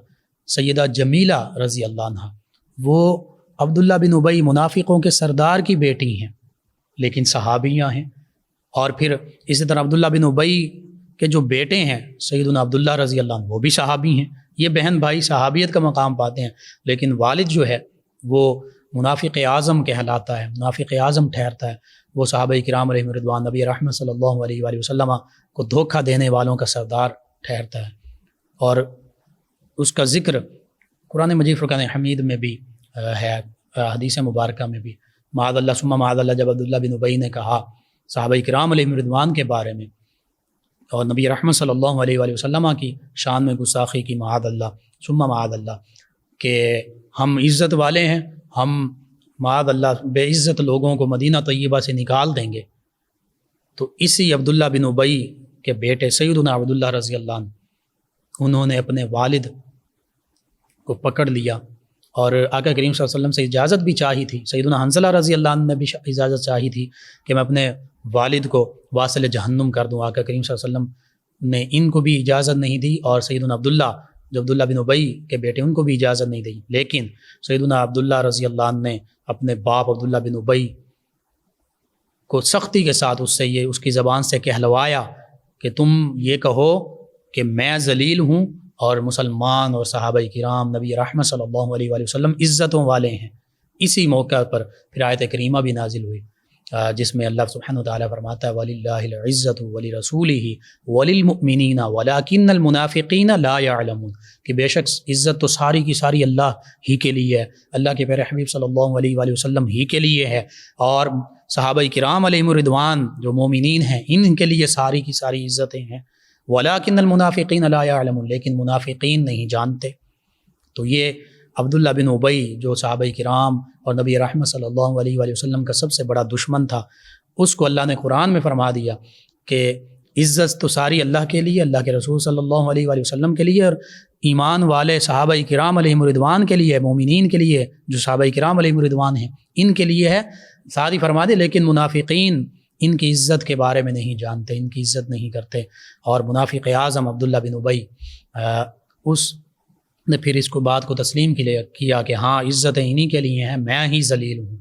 سیدہ جمیلہ رضی اللہ عنہ، وہ عبداللہ بن ابی منافقوں کے سردار کی بیٹی ہیں لیکن صحابیہ ہیں، اور پھر اسی طرح عبداللہ بن ابی کے جو بیٹے ہیں سیدنا عبداللہ رضی اللہ عنہ وہ بھی صحابی ہیں، یہ بہن بھائی صحابیت کا مقام پاتے ہیں، لیکن والد جو ہے وہ منافق اعظم کہلاتا ہے، منافق اعظم ٹھہرتا ہے، وہ صحابہ کرام علیہم رضوان نبی رحمت صلی اللہ علیہ وآلہ وسلم کو دھوکہ دینے والوں کا سردار ٹھہرتا ہے، اور اس کا ذکر قرآن مجید فرقان حمید میں بھی ہے، حدیث مبارکہ میں بھی، معاذ اللہ ثم معاذ اللہ، جب عبداللہ بن ابی نے کہا صحابہ کرام علیہم رضوان کے بارے میں اور نبی رحمت صلی اللہ علیہ وآلہ وسلم کی شان میں گستاخی کی، معاذ اللہ ثم معاذ اللہ، کہ ہم عزت والے ہیں، ہم معاذ اللہ بے عزت لوگوں کو مدینہ طیبہ سے نکال دیں گے، تو اسی عبداللہ بن ابی کے بیٹے سیدنا عبداللہ رضی اللہ عنہ انہوں نے اپنے والد کو پکڑ لیا، اور آقا کریم صلی اللہ علیہ وسلم سے اجازت بھی چاہی تھی، سیدنا حنظلہ رضی اللہ عنہ نے بھی اجازت چاہی تھی کہ میں اپنے والد کو واصل جہنم کر دوں، آقا کریم صلی اللہ علیہ وسلم نے ان کو بھی اجازت نہیں دی، اور سیدنا عبداللہ جو عبداللہ بن ابی کے بیٹے ان کو بھی اجازت نہیں دی، لیکن سیدنا عبداللہ رضی اللہ عنہ نے اپنے باپ عبداللہ بن ابی کو سختی کے ساتھ اس کی زبان سے کہلوایا کہ تم یہ کہو کہ میں ذلیل ہوں اور مسلمان اور صحابہ کرام نبی رحمت صلی اللہ علیہ وآلہ وسلم عزتوں والے ہیں۔ اسی موقع پر پھر آیت کریمہ بھی نازل ہوئی جس میں اللہ سبحانہ وتعالیٰ فرماتا ہے وَلِلَّهِ الْعِزَّةُ وَلِرَسُولِهِ وَلِلْمُؤْمِنِينَ وَلَكِنَّ الْمُنَافِقِينَ لَا يَعْلَمُونَ، کہ بے شک عزت تو ساری کی ساری اللہ ہی کے لیے ہے، اللہ کے پیارے حبیب صلی اللہ علیہ وآلہ وسلم ہی کے لیے ہے، اور صحابہ کرام علیہم رضوان جو مومنین ہیں ان کے لیے ساری کی ساری عزتیں ہیں، وَلَكِنَّ الْمُنَافِقِينَ لَا يَعْلَمُونَ، لیکن منافقین نہیں جانتے۔ تو یہ عبداللہ بن ابی جو صحابہ کرام اور نبی رحمت صلی اللہ علیہ وآلہ وسلم کا سب سے بڑا دشمن تھا، اس کو اللہ نے قرآن میں فرما دیا کہ عزت تو ساری اللہ کے لیے، اللہ کے رسول صلی اللہ علیہ وآلہ وسلم کے لیے، اور ایمان والے صحابہ کرام علیہم رضوان کے لیے، مومنین کے لیے جو صحابہ کرام علیہم رضوان ہیں ان کے لیے ہے، ساتھ ہی فرما دے لیکن منافقین ان کی عزت کے بارے میں نہیں جانتے، ان کی عزت نہیں کرتے، اور منافق اعظم عبداللہ بن ابی اس نے پھر اس کو بات کو تسلیم کیا کہ ہاں عزتیں انہی کے لیے ہیں، میں ہی ذلیل ہوں۔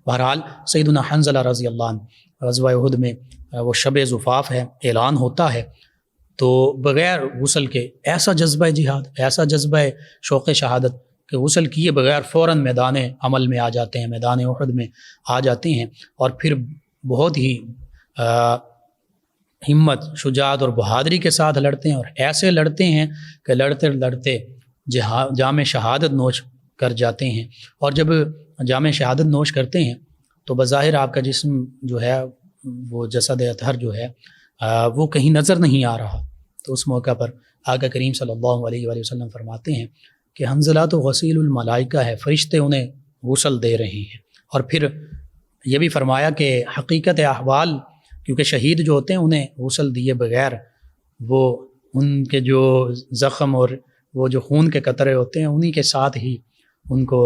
بہرحال سیدنا حنظلہ رضی اللہ عنہ غزوہ احد میں وہ شب زفاف ہے، اعلان ہوتا ہے، تو بغیر غسل کے ایسا جذبہ جہاد، ایسا جذبہ شوق شہادت کہ غسل کیے بغیر فوراً میدان عمل میں آ جاتے ہیں، میدان احد میں آ جاتے ہیں، اور پھر بہت ہی ہمت، شجاعت اور بہادری کے ساتھ لڑتے ہیں، اور ایسے لڑتے ہیں کہ لڑتے لڑتے جام شہادت نوش کر جاتے ہیں، اور جب جام شہادت نوش کرتے ہیں تو بظاہر آپ کا جسم جو ہے وہ جسد اطہر جو ہے وہ کہیں نظر نہیں آ رہا، تو اس موقع پر آقا کریم صلی اللہ علیہ وآلہ وسلم فرماتے ہیں کہ حنظلہ تو غسیل الملائکہ ہے، فرشتے انہیں غسل دے رہے ہیں، اور پھر یہ بھی فرمایا کہ حقیقت احوال، کیونکہ شہید جو ہوتے ہیں انہیں غسل دیے بغیر وہ ان کے جو زخم اور وہ جو خون کے قطرے ہوتے ہیں انہی کے ساتھ ہی ان کو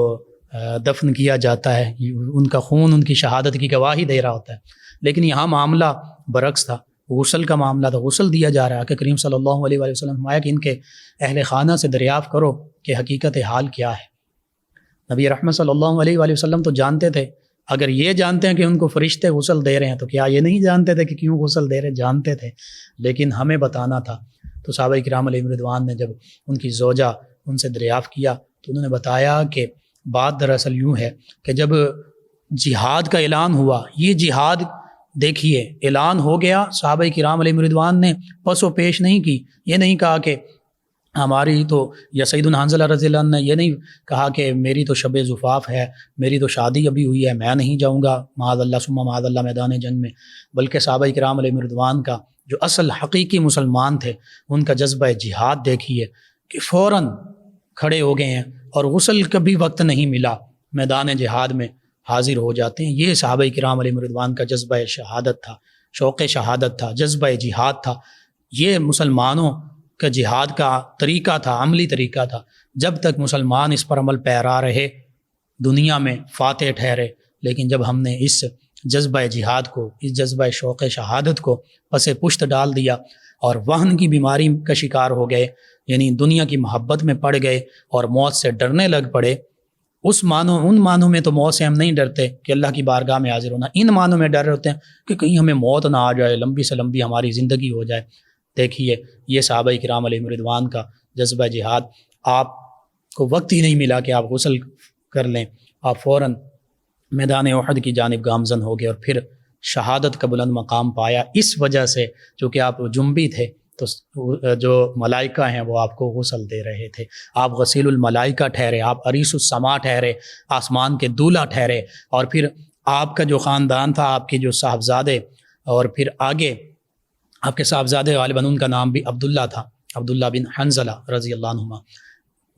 دفن کیا جاتا ہے، ان کا خون ان کی شہادت کی گواہی دے رہا ہوتا ہے، لیکن یہاں معاملہ برعکس تھا، غسل کا معاملہ تھا، غسل دیا جا رہا ہے کہ کریم صلی اللہ علیہ وآلہ وسلم فرمایا کہ ان کے اہل خانہ سے دریافت کرو کہ حقیقت حال کیا ہے۔ نبی رحمت صلی اللہ علیہ وآلہ وسلم تو جانتے تھے، اگر یہ جانتے ہیں کہ ان کو فرشتے غسل دے رہے ہیں تو کیا یہ نہیں جانتے تھے کہ کیوں غسل دے رہے؟ جانتے تھے، لیکن ہمیں بتانا تھا۔ تو صحابہ کرام علیہ رضوان نے جب ان کی زوجہ ان سے دریافت کیا تو انہوں نے بتایا کہ بات دراصل یوں ہے کہ جب جہاد کا اعلان ہوا، یہ جہاد دیکھیے اعلان ہو گیا، صحابہ کرام علیہ رضوان نے پس و پیش نہیں کی، یہ نہیں کہا کہ ہماری تو، یا سیدنا حنظلہ رضی اللہ عنہ نے یہ نہیں کہا کہ میری تو شب زفاف ہے، میری تو شادی ابھی ہوئی ہے، میں نہیں جاؤں گا معاذ اللہ ثم معاذ اللہ میدان جنگ میں، بلکہ صحابہ کرام علیہ رضوان کا جو اصل حقیقی مسلمان تھے ان کا جذبہ جہاد دیکھیے کہ فوراً کھڑے ہو گئے ہیں، اور غسل کا بھی وقت نہیں ملا، میدان جہاد میں حاضر ہو جاتے ہیں۔ یہ صحابہ کرام علیہ رضوان کا جذبہ شہادت تھا، شوق شہادت تھا، جذبہ جہاد تھا، یہ مسلمانوں کا جہاد کا طریقہ تھا، عملی طریقہ تھا۔ جب تک مسلمان اس پر عمل پیرا رہے دنیا میں فاتح ٹھہرے، لیکن جب ہم نے اس جذبہ جہاد کو، اس جذبہ شوق شہادت کو پس پشت ڈال دیا اور وہن کی بیماری کا شکار ہو گئے، یعنی دنیا کی محبت میں پڑ گئے اور موت سے ڈرنے لگ پڑے، ان معنوں میں تو موت سے ہم نہیں ڈرتے کہ اللہ کی بارگاہ میں حاضر ہونا، ان معنوں میں ڈر ہوتے ہیں کہ کہیں ہمیں موت نہ آ جائے، لمبی سے لمبی ہماری زندگی ہو جائے۔ دیکھیے یہ صحابہ کرام علیہم رضوان کا جذبہ جہاد، آپ کو وقت ہی نہیں ملا کہ آپ غسل کر لیں، آپ فوراً میدان احد کی جانب گامزن ہو گئے اور پھر شہادت کا بلند مقام پایا، اس وجہ سے چونکہ آپ جنبی تھے تو جو ملائکہ ہیں وہ آپ کو غسل دے رہے تھے، آپ غسیل الملائکہ ٹھہرے، آپ عریس السما ٹھہرے، آسمان کے دولہ ٹھہرے، اور پھر آپ کا جو خاندان تھا، آپ کے جو صاحبزادے، اور پھر آگے آپ کے صاحبزادے غالباً ان کا نام بھی عبداللہ تھا، عبداللہ بن حنظلہ رضی اللہ عنہما،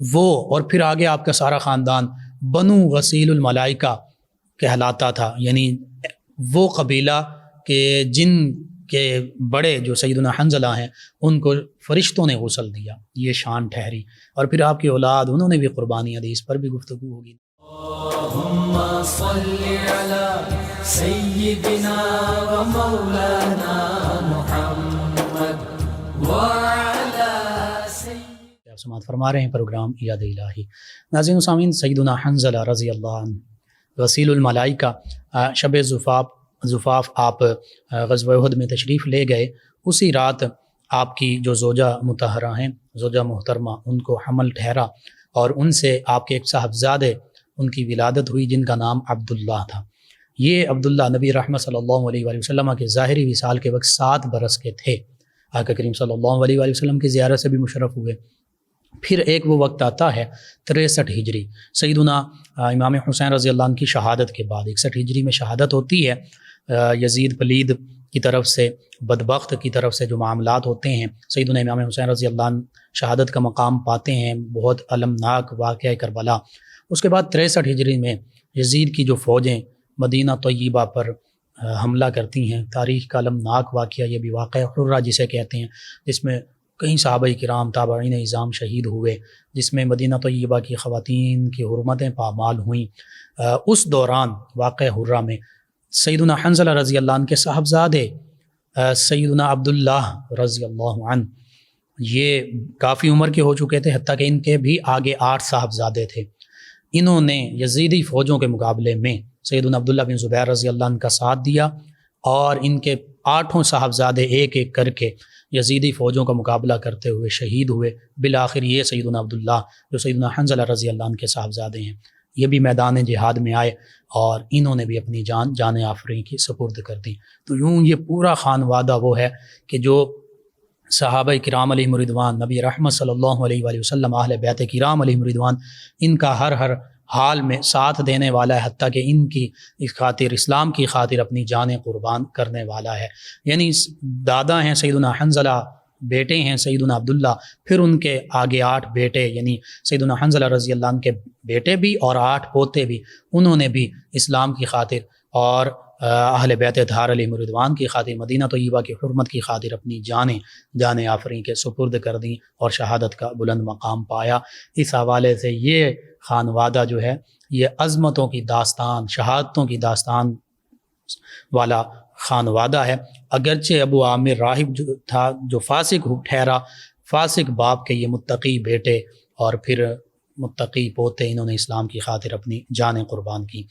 وہ اور پھر آگے آپ کا سارا خاندان بنو غسیل الملائکہ کہلاتا تھا، یعنی وہ قبیلہ کہ جن کے بڑے جو سیدنا حنظلہ ہیں ان کو فرشتوں نے غسل دیا، یہ شان ٹھہری، اور پھر آپ کی اولاد انہوں نے بھی قربانیاں دی، اس پر بھی گفتگو ہوگی۔ اللہم صلی علی سیدنا و مولانا محمد وعلی سیدنا۔ آپ سماعت فرما رہے ہیں پروگرام یاد الہی۔ ناظرین و سامعین، سیدنا حنظلہ رضی اللہ عنہ غسیل الملائکہ، شب زفاف آپ غزوہ احد میں تشریف لے گئے، اسی رات آپ کی جو زوجہ مطہرہ ہیں، زوجہ محترمہ، ان کو حمل ٹھہرا اور ان سے آپ کے ایک صاحبزادے ان کی ولادت ہوئی جن کا نام عبداللہ تھا۔ یہ عبداللہ نبی رحمت صلی اللہ علیہ وآلہ وسلم کے ظاہری وصال کے وقت 7 برس کے تھے، آقا کریم صلی اللہ علیہ وآلہ وسلم کی زیارت سے بھی مشرف ہوئے۔ پھر ایک وہ وقت آتا ہے 63 ہجری، سیدنا امام حسین رضی اللہ عنہ کی شہادت کے بعد 61 ہجری میں شہادت ہوتی ہے۔ یزید پلید کی طرف سے، بدبخت کی طرف سے جو معاملات ہوتے ہیں، سیدنا امام حسین رضی اللہ عنہ شہادت کا مقام پاتے ہیں، بہت المناک واقعہ کربلا۔ اس کے بعد 63 ہجری میں یزید کی جو فوجیں مدینہ طیبہ پر حملہ کرتی ہیں، تاریخ کا المناک واقعہ، یہ بھی واقعہ حرہ جسے کہتے ہیں، جس میں کئی صحابہ کرام تابعین اعظام شہید ہوئے، جس میں مدینہ طیبہ کی خواتین کی حرمتیں پامال ہوئیں۔ اس دوران واقعہ حرہ میں سیدنا حنظلہ رضی اللہ عنہ کے صاحبزادے سیدنا عبداللہ رضی اللہ عنہ یہ کافی عمر کے ہو چکے تھے، حتیٰ کہ ان کے بھی آگے 8 صاحبزادے تھے۔ انہوں نے یزیدی فوجوں کے مقابلے میں سیدنا عبداللہ بن زبیر رضی اللہ عنہ کا ساتھ دیا، اور ان کے 8 صاحبزادے ایک ایک کر کے یزیدی فوجوں کا مقابلہ کرتے ہوئے شہید ہوئے۔ بالآخر یہ سیدنا عبداللہ جو سیدنا حنظلہ رضی اللہ عنہ کے صاحبزادے ہیں، یہ بھی میدان جہاد میں آئے اور انہوں نے بھی اپنی جان آفرین کی سپرد کر دی۔ تو یوں یہ پورا خانوادہ وہ ہے کہ جو صحابہ کرام علیہم رضوان، نبی رحمت صلی اللہ علیہ وآلہ وسلم، اہل بیت کرام علیہم رضوان، ان کا ہر حال میں ساتھ دینے والا ہے، حتیٰ کہ ان کی اس خاطر، اسلام کی خاطر اپنی جانیں قربان کرنے والا ہے۔ یعنی دادا ہیں سیدنا حنظلہ، بیٹے ہیں سیدنا عبداللہ، پھر ان کے آگے 8 بیٹے، یعنی سیدنا حنظلہ رضی اللہ عنہ کے بیٹے بھی اور 8 پوتے بھی، انہوں نے بھی اسلام کی خاطر اور اہل بیت اطہار علیہم رضوان کی خاطر، مدینہ طیبہ کی حرمت کی خاطر اپنی جانیں آفرین کے سپرد کر دیں اور شہادت کا بلند مقام پایا۔ اس حوالے سے یہ خانوادہ جو ہے یہ عظمتوں کی داستان، شہادتوں کی داستان والا خانوادہ ہے۔ اگرچہ ابو عامر راہب جو تھا، جو فاسق ٹھہرا، فاسق باپ کے یہ متقی بیٹے اور پھر متقی پوتے، انہوں نے اسلام کی خاطر اپنی جانیں قربان کی۔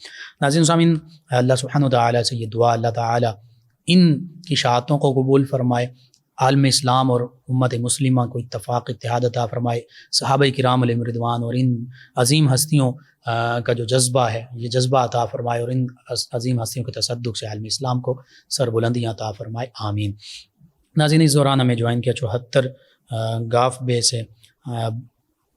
ناظرین سامعین، اللہ سبحانہ وتعالی سے یہ دعا، اللہ تعالی ان کی شہادتوں کو قبول فرمائے، عالم اسلام اور امت مسلمہ کو اتفاق اتحاد عطا فرمائے، صحابہ کرام علیہم رضوان اور ان عظیم ہستیوں کا جو جذبہ ہے یہ جذبہ عطا فرمائے، اور ان عظیم ہستیوں کے تصدق سے عالم اسلام کو سربلندیاں عطا فرمائے، آمین۔ ناظرین، اس دوران ہمیں جوائن کیا 74 گاف بے سے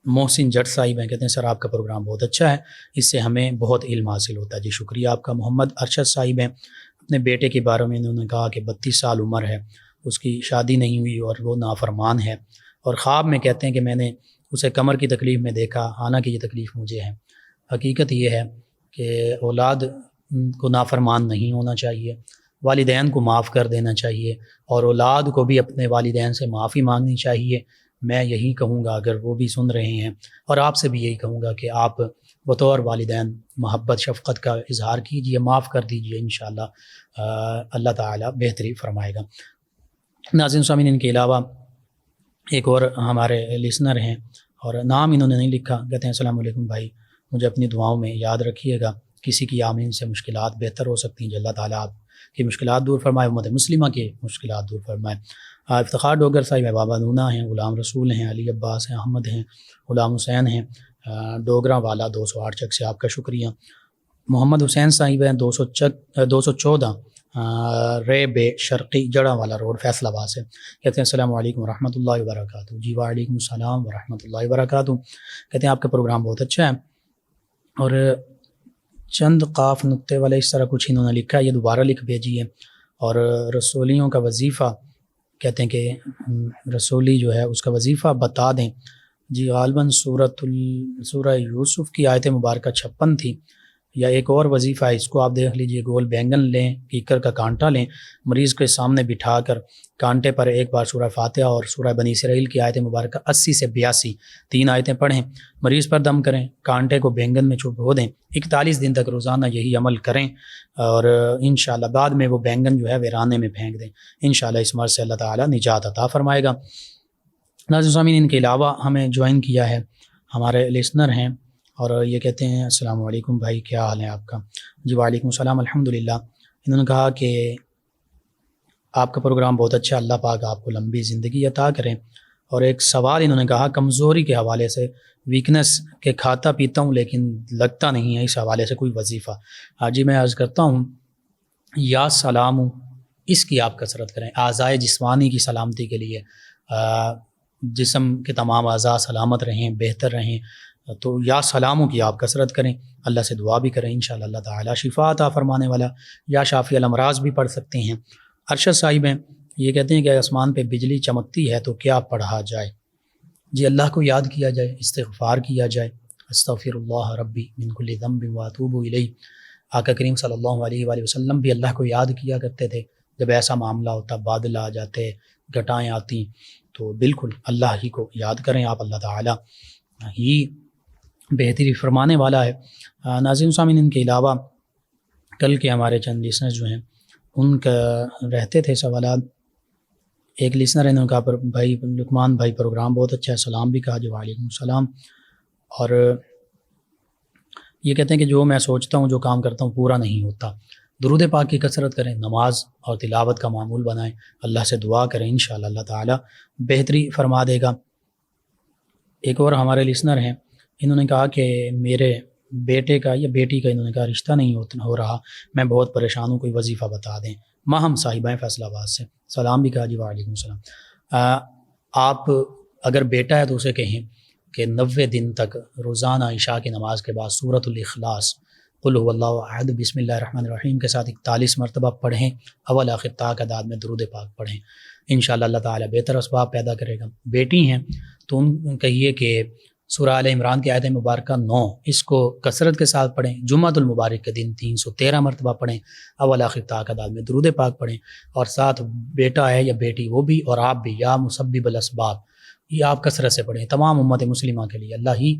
محسن جٹ صاحب ہیں، کہتے ہیں سر آپ کا پروگرام بہت اچھا ہے، اس سے ہمیں بہت علم حاصل ہوتا ہے۔ جی شکریہ آپ کا۔ محمد ارشد صاحب ہیں، اپنے بیٹے کے بارے میں انہوں نے کہا کہ 32 سال عمر ہے، اس کی شادی نہیں ہوئی اور وہ نافرمان ہے، اور خواب میں کہتے ہیں کہ میں نے اسے کمر کی تکلیف میں دیکھا، حالانکہ یہ تکلیف مجھے ہے۔ حقیقت یہ ہے کہ اولاد کو نافرمان نہیں ہونا چاہیے، والدین کو معاف کر دینا چاہیے، اور اولاد کو بھی اپنے والدین سے معافی مانگنی چاہیے، میں یہی کہوں گا، اگر وہ بھی سن رہے ہیں، اور آپ سے بھی یہی کہوں گا کہ آپ بطور والدین محبت شفقت کا اظہار کیجیے، معاف کر دیجیے، انشاءاللہ اللہ تعالیٰ بہتری فرمائے گا۔ ناظرین سامعین، ان کے علاوہ ایک اور ہمارے لسنر ہیں اور نام انہوں نے نہیں لکھا، کہتے ہیں السلام علیکم بھائی، مجھے اپنی دعاؤں میں یاد رکھیے گا، کسی کی آمین سے مشکلات بہتر ہو سکتی ہیں، جو اللہ تعالیٰ آپ کی مشکلات دور فرمائے، امت مسلمہ کی مشکلات دور فرمائے۔ افتخار ڈوگر صاحب بابا نونا ہیں، غلام رسول ہیں، علی عباس ہیں، احمد ہیں، غلام حسین ہیں، ڈوگرا والا 208 چک سے آپ کا شکریہ۔ محمد حسین صاحب ہیں 214 رے بے شرقی جڑا والا روڈ فیصل آباد سے، کہتے ہیں السلام علیکم ورحمۃ اللہ وبرکاتہ۔ جی وعلیکم السلام ورحمۃ اللہ وبرکاتہ۔ کہتے ہیں آپ کا پروگرام بہت اچھا ہے، اور چند قاف نقطے والے اس طرح کچھ انہوں نے لکھا ہے، یہ دوبارہ لکھ بھیجیے۔ اور رسولیوں کا وظیفہ، کہتے ہیں کہ رسولی جو ہے اس کا وظیفہ بتا دیں۔ جی غالباً سورہ یوسف کی آیت مبارکہ 56 تھی، یا ایک اور وظیفہ ہے، اس کو آپ دیکھ لیجئے۔ گول بینگن لیں، کیکر کا کانٹا لیں، مریض کے سامنے بٹھا کر کانٹے پر ایک بار سورہ فاتحہ اور سورہ بنی اسرائیل کی آیت مبارکہ 80 سے 82 3 آیتیں پڑھیں، مریض پر دم کریں، کانٹے کو بینگن میں چھپو دیں، 41 دن تک روزانہ یہی عمل کریں، اور انشاءاللہ بعد میں وہ بینگن جو ہے ویرانے میں پھینک دیں، انشاءاللہ اس مرض سے اللہ تعالیٰ نجات عطا فرمائے گا۔ ناظرین سامعین، ان کے علاوہ ہمیں جوائن کیا ہے ہمارے لسنر ہیں، اور یہ کہتے ہیں السلام علیکم بھائی، کیا حال ہے آپ کا؟ جی وعلیکم السلام الحمدللہ۔ انہوں نے کہا کہ آپ کا پروگرام بہت اچھا، اللہ پاک آپ کو لمبی زندگی عطا کریں، اور ایک سوال انہوں نے کہا کمزوری کے حوالے سے، ویکنس کے کھاتا پیتا ہوں لیکن لگتا نہیں ہے، اس حوالے سے کوئی وظیفہ۔ جی میں عرض کرتا ہوں، یا سلام، اس کی آپ کثرت کریں، اعضائے جسمانی کی سلامتی کے لیے، جسم کے تمام اعضاء سلامت رہیں، بہتر رہیں، تو یا سلاموں کی آپ کثرت کریں، اللہ سے دعا بھی کریں، انشاءاللہ اللہ تعالیٰ شفا عطا فرمانے والا۔ یا شافی الامراض بھی پڑھ سکتے ہیں۔ ارشد صاحب ہیں، یہ کہتے ہیں کہ آسمان پہ بجلی چمکتی ہے تو کیا پڑھا جائے؟ جی اللہ کو یاد کیا جائے، استغفار کیا جائے، استغفر اللہ ربی من کل ذنب واتوب الیہ۔ آقا کریم صلی اللہ علیہ وآلہ وسلم بھی اللہ کو یاد کیا کرتے تھے، جب ایسا معاملہ ہوتا، بادل آ جاتے، گھٹائیں آتی، تو بالکل اللہ ہی کو یاد کریں آپ، اللہ تعالیٰ ہی بہتری فرمانے والا ہے۔ ناظرین سامعین، ان کے علاوہ کل کے ہمارے چند لسنر جو ہیں ان کا رہتے تھے سوالات۔ ایک لسنر ہے، انہوں نے کہا بھائی لقمان بھائی پروگرام بہت اچھا ہے، سلام بھی کہا، جو وعلیکم السلام۔ اور یہ کہتے ہیں کہ جو میں سوچتا ہوں، جو کام کرتا ہوں پورا نہیں ہوتا، درود پاک کی کثرت کریں، نماز اور تلاوت کا معمول بنائیں، اللہ سے دعا کریں، انشاءاللہ اللہ تعالیٰ بہتری فرما دے گا۔ ایک اور ہمارے لسنر ہیں، انہوں نے کہا کہ میرے بیٹے کا یا بیٹی کا، انہوں نے کہا رشتہ نہیں ہو رہا، میں بہت پریشان ہوں، کوئی وظیفہ بتا دیں۔ ماہم صاحبہ ہیں فیصل آباد سے، سلام بھی کہا، جی وعلیکم السلام۔ آپ اگر بیٹا ہے تو اسے کہیں کہ 90 دن تک روزانہ عشاء کی نماز کے بعد سورۃ الاخلاص، قل هو اللہ احد، بسم اللہ الرحمن الرحیم کے ساتھ 41 مرتبہ پڑھیں، اول آخر تا تعداد میں درود پاک پڑھیں، انشاءاللہ اللہ تعالیٰ بہتر اسباب پیدا کرے گا۔ بیٹی ہیں تو ان کہیے کہ سورہ آل عمران کی آیت مبارکہ 9 اس کو کثرت کے ساتھ پڑھیں، جمعۃ المبارک کے دن 313 مرتبہ پڑھیں، اول آخر تا تعداد میں درود پاک پڑھیں، اور ساتھ بیٹا ہے یا بیٹی وہ بھی اور آپ بھی، یا مسبب الاسباب، یہ آپ کثرت سے پڑھیں، تمام امت مسلمہ کے لیے اللہ ہی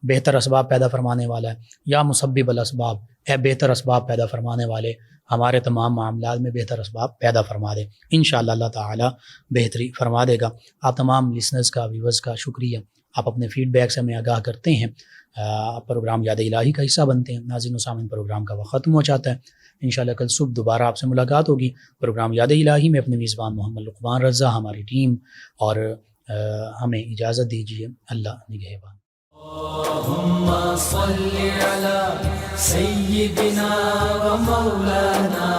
بہتر اسباب پیدا فرمانے والا ہے۔ یا مسبب الاسباب، اے بہتر اسباب پیدا فرمانے والے، ہمارے تمام معاملات میں بہتر اسباب پیدا فرما دے، انشاءاللہ اللہ تعالیٰ بہتری فرما دے گا۔ آپ تمام لسنرز کا، ویورز کا شکریہ، آپ اپنے فیڈ بیک سے ہمیں آگاہ کرتے ہیں، پروگرام یاد الہی کا حصہ بنتے ہیں۔ ناظرین و سامعین، پروگرام کا وقت ختم ہو جاتا ہے، انشاءاللہ کل صبح دوبارہ آپ سے ملاقات ہوگی۔ پروگرام یاد الہی میں اپنے میزبان محمد لقمان رضا، ہماری ٹیم اور ہمیں اجازت دیجیے، اللہ نگہبان۔ اللهم صل على سيدنا ومولانا